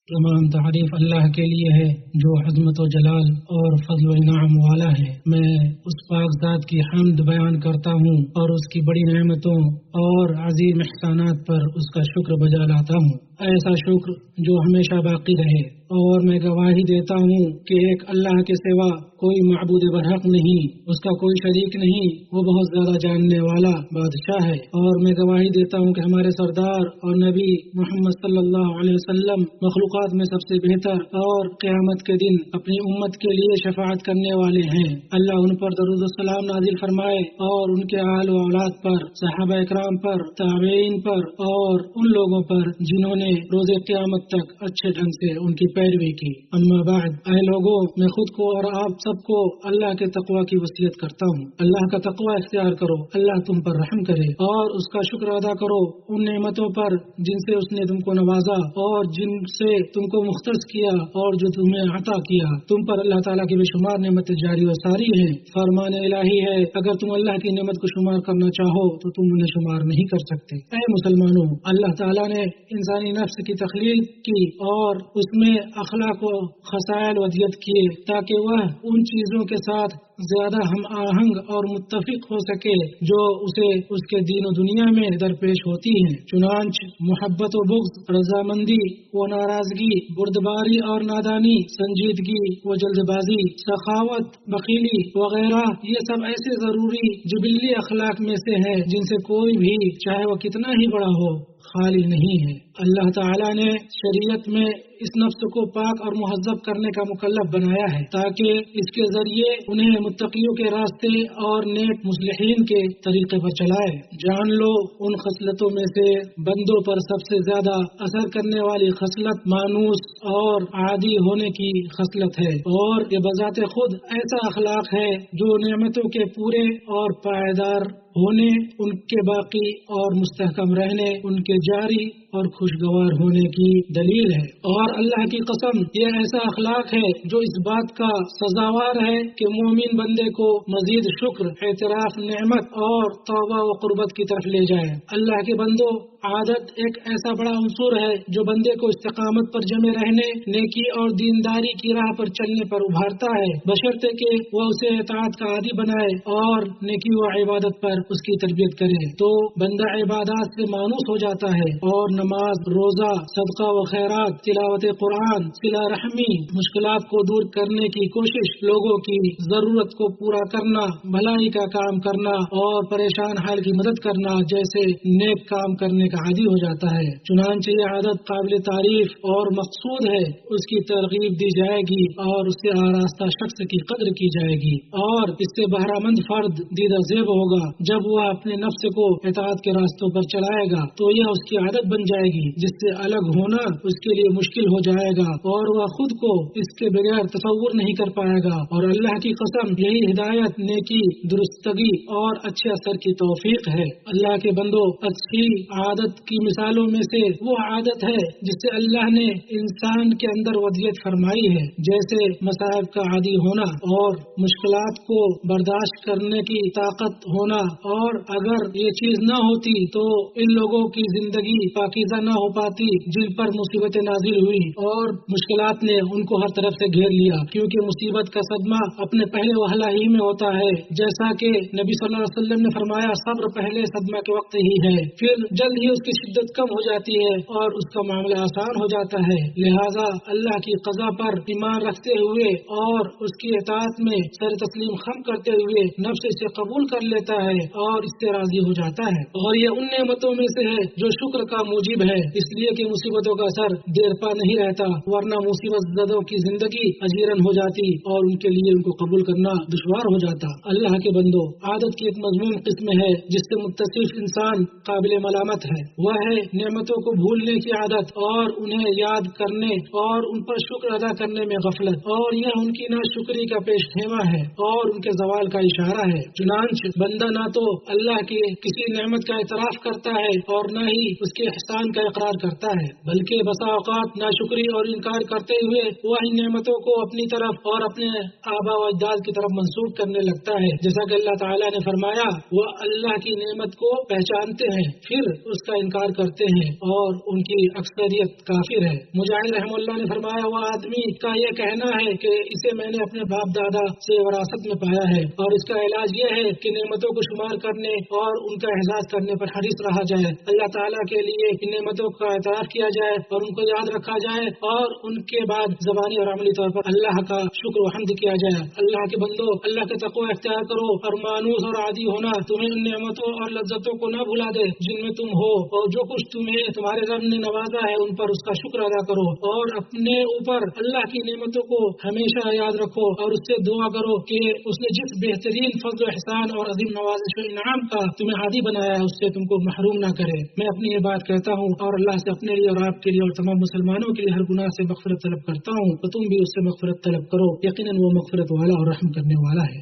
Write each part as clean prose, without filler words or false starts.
تمام تعریف اللہ کے لیے ہے جو عظمت و جلال اور فضل و انعام والا ہے۔ میں اس پاک ذات کی حمد بیان کرتا ہوں اور اس کی بڑی نعمتوں اور عظیم احسانات پر اس کا شکر بجا لاتا ہوں، ایسا شکر جو ہمیشہ باقی رہے۔ اور میں گواہی دیتا ہوں کہ ایک اللہ کے سوا کوئی معبود برحق نہیں، اس کا کوئی شریک نہیں، وہ بہت زیادہ جاننے والا بادشاہ ہے۔ اور میں گواہی دیتا ہوں کہ ہمارے سردار اور نبی محمد صلی اللہ علیہ وسلم مخلوقات میں سب سے بہتر اور قیامت کے دن اپنی امت کے لیے شفاعت کرنے والے ہیں۔ اللہ ان پر درود و سلام نازل فرمائے اور ان کے آل و اولاد پر، صحابہ اکرام پر، تابعین پر اور ان لوگوں پر جنہوں نے روز قیامت تک اچھے ڈھنگ سے ان کی پیروی کی۔ اما بعد، اے لوگوں، میں خود کو اور آپ سب کو اللہ کے تقوی کی وصیت کرتا ہوں۔ اللہ کا تقوی اختیار کرو، اللہ تم پر رحم کرے، اور اس کا شکر ادا کرو ان نعمتوں پر جن سے اس نے تم کو نوازا اور جن سے تم کو مختص کیا اور جو تمہیں عطا کیا۔ تم پر اللہ تعالیٰ کی بے شمار نعمتیں جاری و ساری ہیں۔ فرمان الہی ہے، اگر تم اللہ کی نعمت کو شمار کرنا چاہو تو تم انہیں شمار نہیں کر سکتے۔ اے مسلمانوں، اللہ تعالیٰ نے انسانی نفس کی تخلیق کی اور اس میں اخلاق و خصائل ودیت کیے تاکہ وہ ان چیزوں کے ساتھ زیادہ ہم آہنگ اور متفق ہو سکے جو اسے اس کے دین و دنیا میں درپیش ہوتی ہیں۔ چنانچہ محبت و بغض، رضامندی و ناراضگی، بردباری اور نادانی، سنجیدگی و جلد بازی، سخاوت، بخیلی وغیرہ یہ سب ایسے ضروری جبلی اخلاق میں سے ہیں جن سے کوئی بھی چاہے وہ کتنا ہی بڑا ہو خالی نہیں ہے۔ اللہ تعالیٰ نے شریعت میں اس نفس کو پاک اور مہذب کرنے کا مکلف بنایا ہے تاکہ اس کے ذریعے انہیں متقیوں کے راستے اور نیک مصلحین کے طریقے پر چلائے۔ جان لو، ان خصلتوں میں سے بندوں پر سب سے زیادہ اثر کرنے والی خصلت مانوس اور عادی ہونے کی خصلت ہے، اور یہ بذات خود ایسا اخلاق ہے جو نعمتوں کے پورے اور پائیدار ہونے، ان کے باقی اور مستحکم رہنے، ان کے جاری اور خوشگوار ہونے کی دلیل ہے۔ اور اللہ کی قسم، یہ ایسا اخلاق ہے جو اس بات کا سزاوار ہے کہ مومن بندے کو مزید شکر، اعتراف نعمت اور توبہ و قربت کی طرف لے جائے۔ اللہ کے بندوں، عادت ایک ایسا بڑا عنصر ہے جو بندے کو استقامت پر جمے رہنے، نیکی اور دینداری کی راہ پر چلنے پر ابھارتا ہے، بشرطے کہ وہ اسے اطاعت کا عادی بنائے اور نیکی و عبادت پر اس کی تربیت کرے۔ تو بندہ عبادات سے مانوس ہو جاتا ہے اور نماز، روزہ، صدقہ و خیرات، تلاوت قرآن، صلہ رحمی، مشکلات کو دور کرنے کی کوشش، لوگوں کی ضرورت کو پورا کرنا، بھلائی کا کام کرنا اور پریشان حال کی مدد کرنا جیسے نیک کام کرنے کا عادی ہو جاتا ہے۔ چنانچہ یہ عادت قابل تعریف اور مقصود ہے، اس کی ترغیب دی جائے گی اور اس سے آراستہ شخص کی قدر کی جائے گی، اور اس سے بہرہ مند فرد دیدہ زیب ہوگا جب وہ اپنے نفس کو اطاعت کے راستوں پر چلائے گا تو یہ اس کی عادت بن جائے گی جس سے الگ ہونا اس کے لیے مشکل ہو جائے گا اور وہ خود کو اس کے بغیر تصور نہیں کر پائے گا۔ اور اللہ کی قسم، یہی ہدایت، نیکی، درستگی اور اچھے اثر کی توفیق ہے۔ اللہ کے بندو، اچھی عادت کی مثالوں میں سے وہ عادت ہے جس سے اللہ نے انسان کے اندر ودیت فرمائی ہے، جیسے مصائب کا عادی ہونا اور مشکلات کو برداشت کرنے کی طاقت ہونا، اور اگر یہ چیز نہ ہوتی تو ان لوگوں کی زندگی پاکیزہ نہ ہو پاتی جن پر مصیبتیں نازل ہوئی اور مشکلات نے ان کو ہر طرف سے گھیر لیا، کیونکہ مصیبت کا صدمہ اپنے پہلے وہلہ ہی میں ہوتا ہے، جیسا کہ نبی صلی اللہ علیہ وسلم نے فرمایا، صبر پہلے صدمہ کے وقت ہی ہے، پھر جلد ہی اس کی شدت کم ہو جاتی ہے اور اس کا معاملہ آسان ہو جاتا ہے۔ لہذا اللہ کی قضا پر ایمان رکھتے ہوئے اور اس کی اطاعت میں سر تسلیم خم کرتے ہوئے نفس اسے قبول کر لیتا ہے اور اس سے راضی ہو جاتا ہے، اور یہ ان نعمتوں میں سے ہے جو شکر کا موجب ہے، اس لیے کہ مصیبتوں کا اثر دیر پا نہیں رہتا، ورنہ مصیبت زدوں کی زندگی اجیرن ہو جاتی اور ان کے لیے ان کو قبول کرنا دشوار ہو جاتا۔ اللہ کے بندو، عادت کی ایک مضمون قسم ہے جس سے متصف انسان قابل ملامت ہے، وہ ہے نعمتوں کو بھولنے کی عادت اور انہیں یاد کرنے اور ان پر شکر ادا کرنے میں غفلت، اور یہ ان کی ناشکری کا پیش خیمہ ہے اور ان کے زوال کا اشارہ ہے۔ چنانچہ بندہ نہ تو اللہ کی کسی نعمت کا اعتراف کرتا ہے اور نہ ہی اس کے احسان کا اقرار کرتا ہے، بلکہ بسا اوقات ناشکری اور انکار کرتے ہوئے وہ ان نعمتوں کو اپنی طرف اور اپنے آبا و اجداد کی طرف منسوخ کرنے لگتا ہے، جیسا کہ اللہ تعالیٰ نے فرمایا وہ اللہ کی نعمت کو پہچانتے ہیں پھر اس کا انکار کرتے ہیں اور ان کی اکثریت کافر ہے۔ مجاہد رحمہ اللہ نے فرمایا وہ آدمی کا یہ کہنا ہے کہ اسے میں نے اپنے باپ دادا سے وراثت میں پایا ہے، اور اس کا علاج یہ ہے کہ نعمتوں کو شمار کرنے اور ان کا احساس کرنے پر حریص رہا جائے، اللہ تعالیٰ کے لیے ان نعمتوں کا اعتراف کیا جائے اور ان کو یاد رکھا جائے، اور ان کے بعد زبانی اور عملی طور پر اللہ کا شکر و حمد کیا جائے۔ اللہ کے بندو، اللہ کے تقوی اختیار کرو اور مانوس اور عادی ہونا تمہیں ان نعمتوں اور لذتوں کو نہ بھلا دے جن میں تم ہو، اور جو کچھ تمہیں تمہارے رب نے نوازا ہے ان پر اس کا شکر ادا کرو، اور اپنے اوپر اللہ کی نعمتوں کو ہمیشہ یاد رکھو اور اس سے دعا کرو کہ اس نے جس بہترین فضل و احسان اور عظیم نوازش و انعام کا تمہیں عادی بنایا ہے اس سے تم کو محروم نہ کرے۔ میں اپنی یہ بات کہتا ہوں اور اللہ سے اپنے لیے اور آپ کے لیے اور تمام مسلمانوں کے لیے ہر گناہ سے مغفرت طلب کرتا ہوں، تو تم بھی اس سے مغفرت طلب کرو، یقیناً وہ مغفرت والا اور رحم کرنے والا ہے۔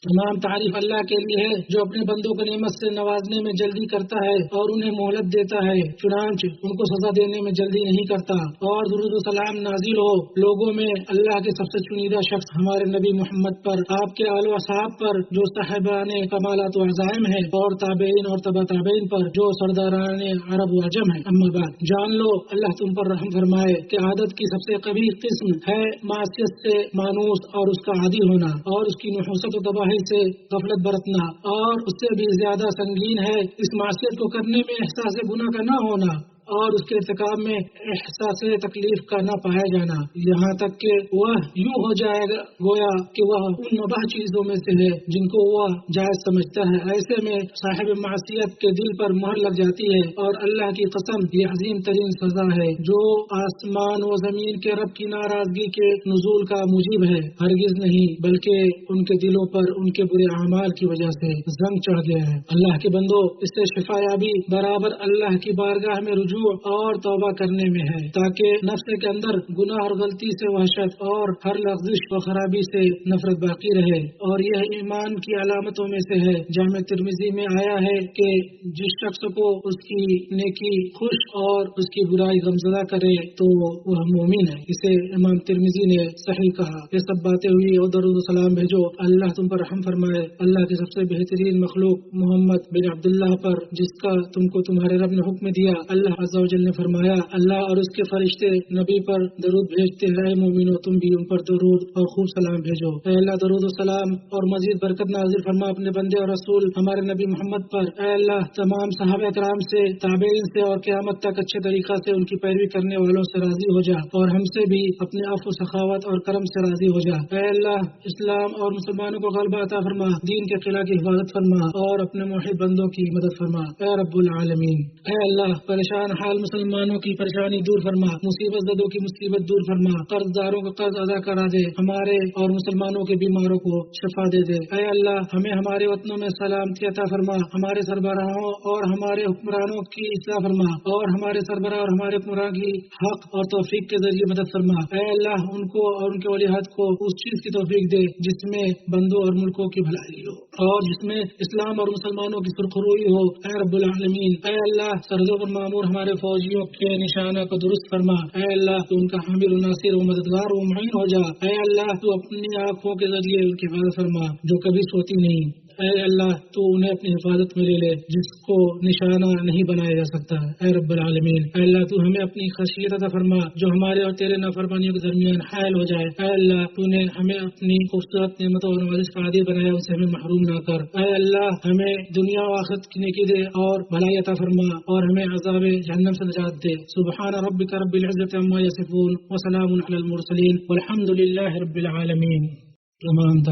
تمام تعریف اللہ کے لیے ہے جو اپنے بندوں کو نعمت سے نوازنے میں جلدی کرتا ہے اور انہیں مہلت دیتا ہے، چنانچہ ان کو سزا دینے میں جلدی نہیں کرتا۔ اور درود و سلام نازل ہو لوگوں میں اللہ کے سب سے چنیدہ شخص ہمارے نبی محمد پر، آپ کے آل و اصحاب پر جو صاحبان کمالات و عزائم ہیں، اور تابعین اور تبع تابعین پر جو سرداران عرب و عجم ہیں۔ اما بعد، جان لو اللہ تم پر رحم فرمائے کہ عادت کی سب سے قبیح قسم ہے معصیت سے مانوس اور اس کا عادی ہونا، اور اس کی نحوست و تباہی سے غفلت برتنا، اور اس سے بھی زیادہ سنگین ہے اس معصیت کو کرنے میں احساس گناہ کا نہ ہونا اور اس کے ارتکاب میں احساس تکلیف کا نہ پایا جانا، یہاں تک کہ وہ یوں ہو جائے گا گویا کہ وہ ان مباح چیزوں میں سے ہے جن کو وہ جائز سمجھتا ہے۔ ایسے میں صاحب معصیت کے دل پر مہر لگ جاتی ہے، اور اللہ کی قسم یہ عظیم ترین سزا ہے جو آسمان و زمین کے رب کی ناراضگی کے نزول کا موجب ہے، ہرگز نہیں بلکہ ان کے دلوں پر ان کے برے اعمال کی وجہ سے زنگ چڑھ گیا ہے۔ اللہ کے بندو، اس سے شفا یابی برابر اللہ کی بارگاہ میں رجوع اور توبہ کرنے میں ہے، تاکہ نفس کے اندر گناہ اور غلطی سے وحشت اور ہر لغزش و خرابی سے نفرت باقی رہے۔ اور یہ ایمان کی علامتوں میں سے ہے۔ جامع ترمذی میں آیا ہے کہ جس شخص کو اس کی نیکی خوش اور اس کی برائی غمزدہ کرے تو وہ مومن ہے۔ اسے امام ترمذی نے صحیح کہا۔ یہ سب باتیں ہوئی اور درود و سلام بھیجو اللہ تم پر رحم فرمائے اللہ کے سب سے بہترین مخلوق محمد بن عبداللہ پر، جس کا تم کو تمہارے رب نے حکم دیا۔ اللہ عز و جل نے فرمایا اللہ اور اس کے فرشتے نبی پر درود بھیجتے ہیں، اے مومنو تم بھی ان پر درود اور خوب سلام بھیجو۔ اے اللہ درود و سلام اور مزید برکت نازل فرما اپنے بندے اور رسول ہمارے نبی محمد پر۔ اے اللہ تمام صحابہ کرام سے، تابعین سے اور قیامت تک اچھے طریقہ سے ان کی پیروی کرنے والوں سے راضی ہو جا، اور ہم سے بھی اپنے عفو سخاوت اور کرم سے راضی ہو جا۔ اے اللہ اسلام اور مسلمانوں کو غلبہ عطا فرما، دین کے قلعہ کی حفاظت فرما اور اپنے موحد بندوں کی مدد فرما اے رب العالمین۔ اے اللہ پریشان حال مسلمانوں کی پریشانی دور فرما، مصیبت زدوں کی مصیبت دور فرما، قرض داروں کا قرض ادا کرا دے، ہمارے اور مسلمانوں کے بیماروں کو شفا دے دے۔ اے اللہ ہمیں ہمارے وطنوں میں سلامتی عطا فرما، ہمارے سربراہوں اور ہمارے حکمرانوں کی اصلاح فرما، اور ہمارے سربراہ اور ہمارے حکمراں کی حق اور توفیق کے ذریعے مدد فرما۔ اے اللہ ان کو اور ان کے ولیعہد کو اس چیز کی توفیق دے جس میں بندوں اور ملکوں کی بھلائی ہو، اور جس میں اسلام اور مسلمانوں کی سرخروئی ہو۔ اے رب العالمین، اے اللہ سرحدوں پر معمور ہمارے فوجیوں کے نشانہ کو درست فرما۔ اے اللہ تو ان کا حامل و ناصر و مددگار و معین ہو جا۔ اے اللہ تو اپنی آنکھوں کے ذریعے ان کی حفاظت فرما جو کبھی سوتی نہیں۔ اے اللہ تو انہیں اپنی حفاظت میں لے لے جس کو نشانہ نہیں بنایا جا سکتا۔ اے رب العالمین، اے اللہ تو ہمیں اپنی خشیت عطا فرما جو ہمارے اور تیرے نافرمانیوں کے درمیان حائل ہو جائے۔ اے اللہ تو نے ہمیں اپنی خوبصورت نعمتوں اور نوازش کا عادی بنایا، اسے ہمیں محروم نہ کر۔ اے اللہ ہمیں دنیا و آخرت کی نیکی دے اور بھلائی عطا فرما، اور ہمیں عذاب جہنم سے نجات دے۔ سبحان ربک رب العزت عما یصفون وسلام علی المرسلین والحمد للہ رب العالمین۔ تمام